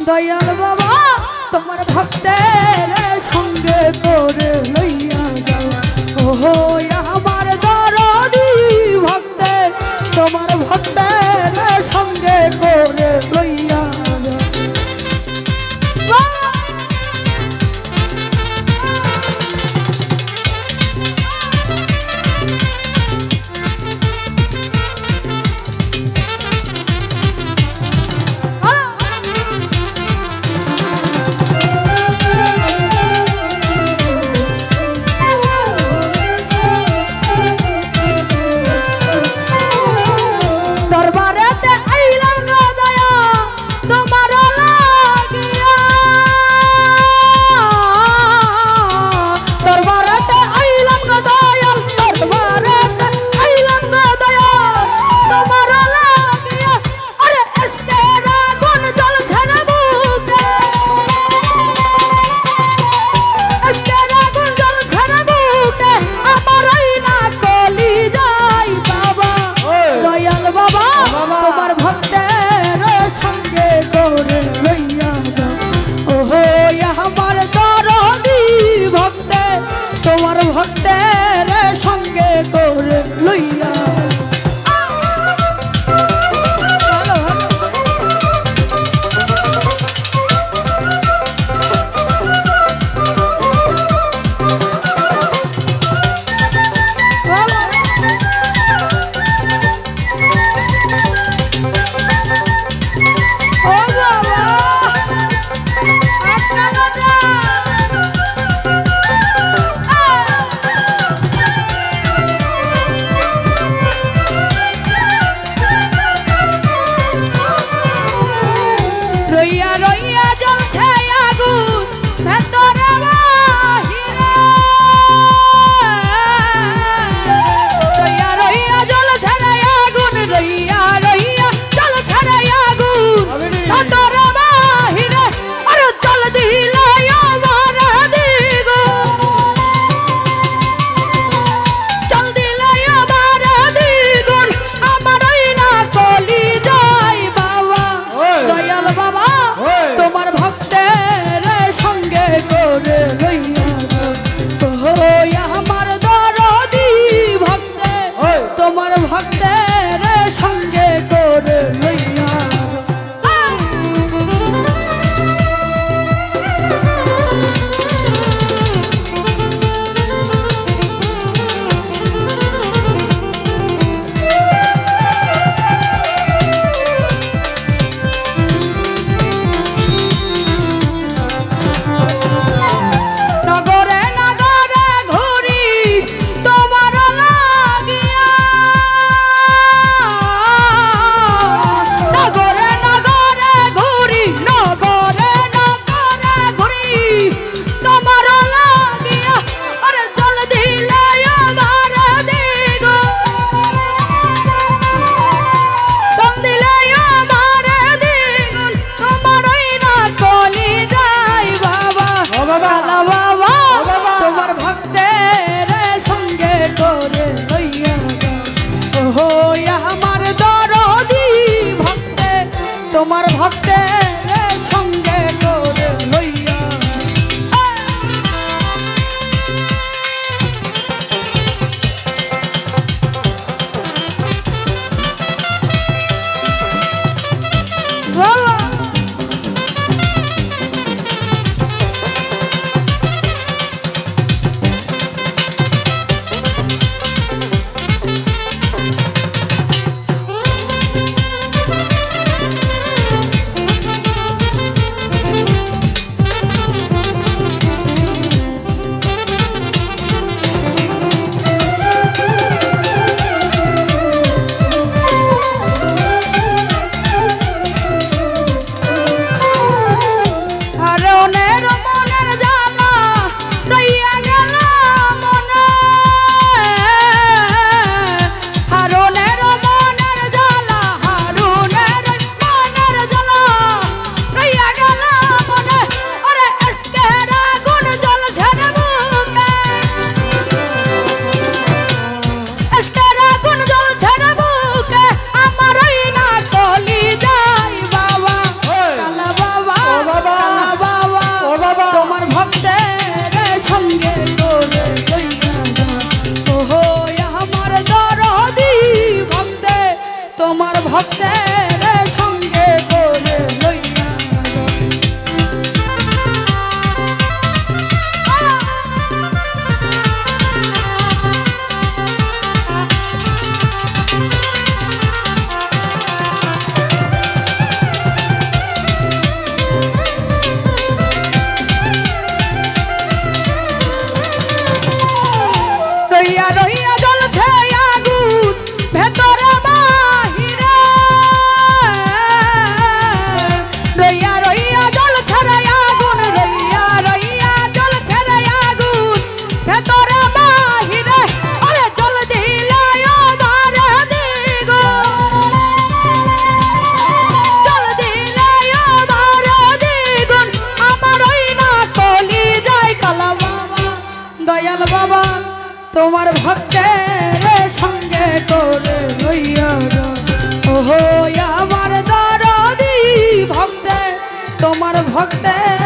দয়াল বাবা তোমার ভক্তের সঙ্গে করে লইয়া যাও ওহো আমার দরদি ভক্তের তোমার ভক্তের সঙ্গে করে লইয়া তোমার ভক্তের সঙ্গে করে লইয়া রইয়া রইয়া জ্বলছে আগুন ভেতরে বাহিরে রইয়া রইয়া জ্বলছে আগুন রইয়া রইয়া জ্বলছে আগুন ভেতরে বাহিরে আরে জল দিলে আমার দিগো জল দিলে আমার দ্বিগুণ আমার না কলি যায় বাবা দয়াল বাবা তোমার ভক্তের সঙ্গে করে লইয়া আমার দরদি ভক্তে তোমার ভক্তের সঙ্গে করে লইয়া তোমার ভক্তের সঙ্গে করে লইয়া ভক্তের সঙ্গে করে লইয়া রইয়া রইয়া জ্বলছে আগুন ভেতরে বাহিরে রইয়া রইয়া জ্বলছে রে আগুন রইয়া রইয়া জ্বলছে রে আগুন ভেতরে বাহিরে আরে জল দিলে ওধারে দ্বিগুণ জল দিলে ওধারে দ্বিগুণ আমার ওই না কলি যায় কালা বাবা দয়াল বাবা তোমার ভক্তের সঙ্গে করে লইয়া ওহো আমার দরদি ভক্তে তোমার ভক্তের